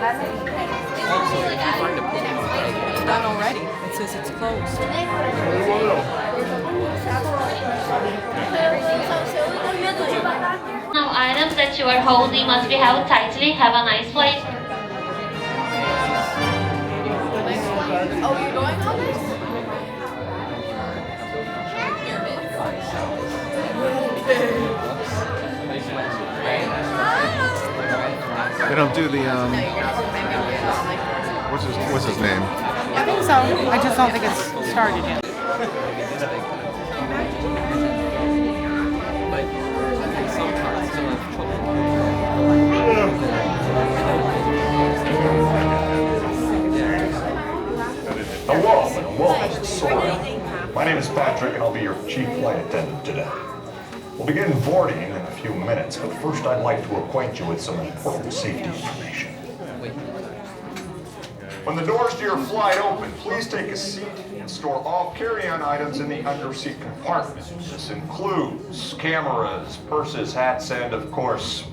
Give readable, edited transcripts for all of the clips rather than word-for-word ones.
It's done already. It says it's closed. Now items that you are holding must be held tightly. Have a nice flight. Oh, you're going on this? They don't do the what's his name? I think so. I just don't think it's started yet. Hello and welcome to Soarin'. My name is Patrick and I'll be your chief flight attendant today. We'll begin boarding in a few minutes, but first I'd like to acquaint you with some important safety information. When the doors to your flight open, please take a seat and store all carry-on items in the underseat compartment. This includes cameras, purses, hats, and of course,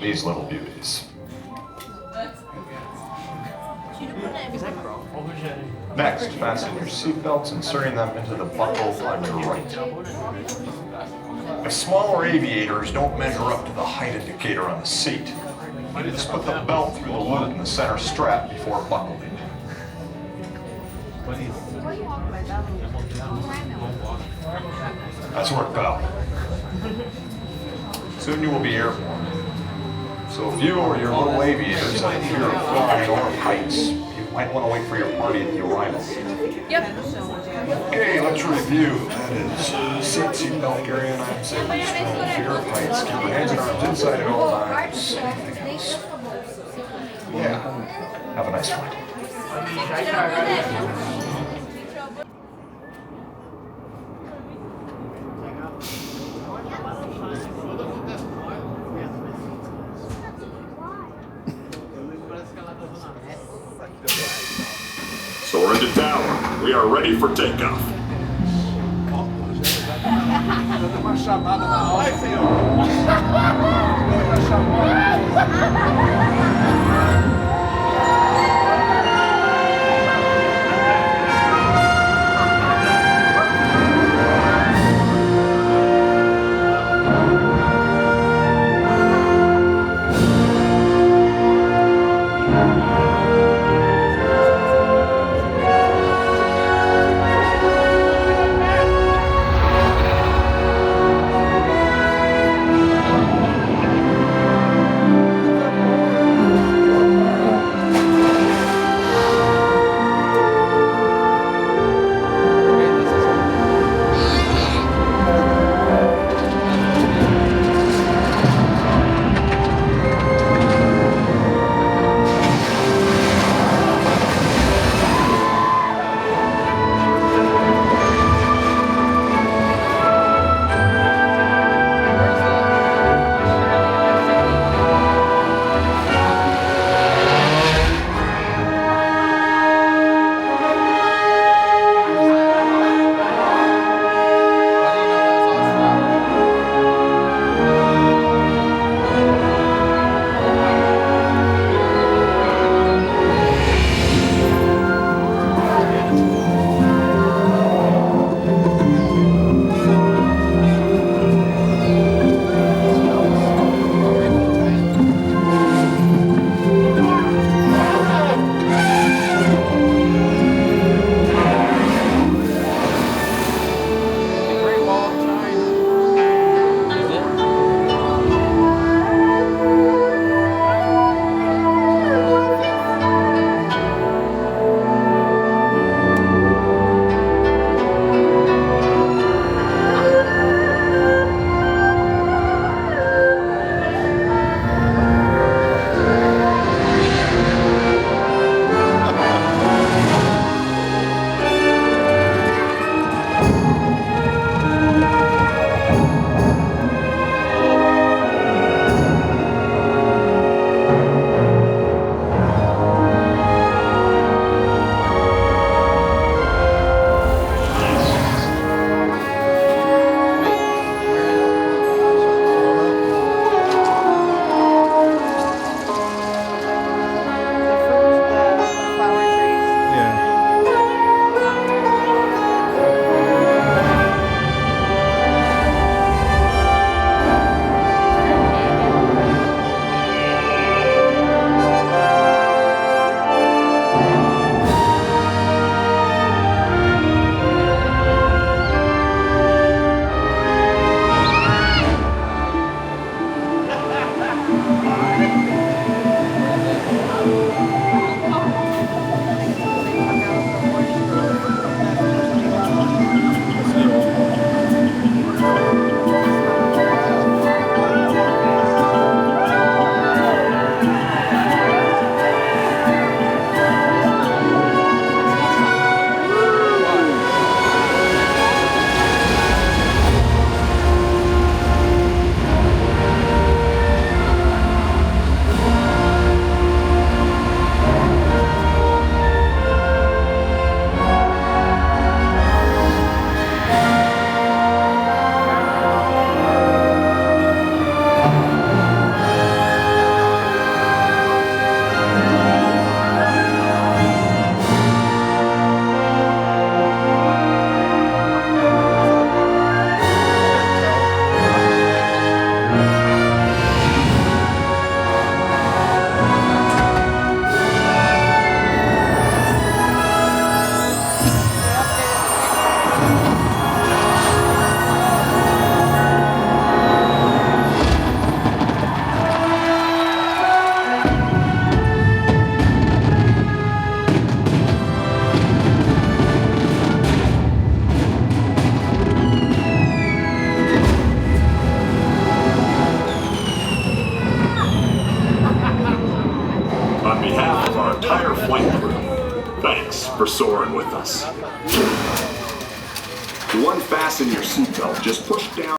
these little beauties. Next, fasten your seatbelts, inserting them into the buckle on your right. If smaller aviators don't measure up to the height indicator on the seat, just put the belt through the loop in the center strap before buckling. That's work, pal. Soon you will be airborne. So if you or your little aviators have fear of flying or heights, you might want to wait for your party at the arrival. Yep. Okay, let's review. That is seatbelt, carry-on items, safety, fear of heights, keep your hands and arms inside at all times. Anything else? Yeah. Have a nice flight. Soar into tower. We are ready for takeoff. Soarin' with us. To unfasten your seatbelt, just push down.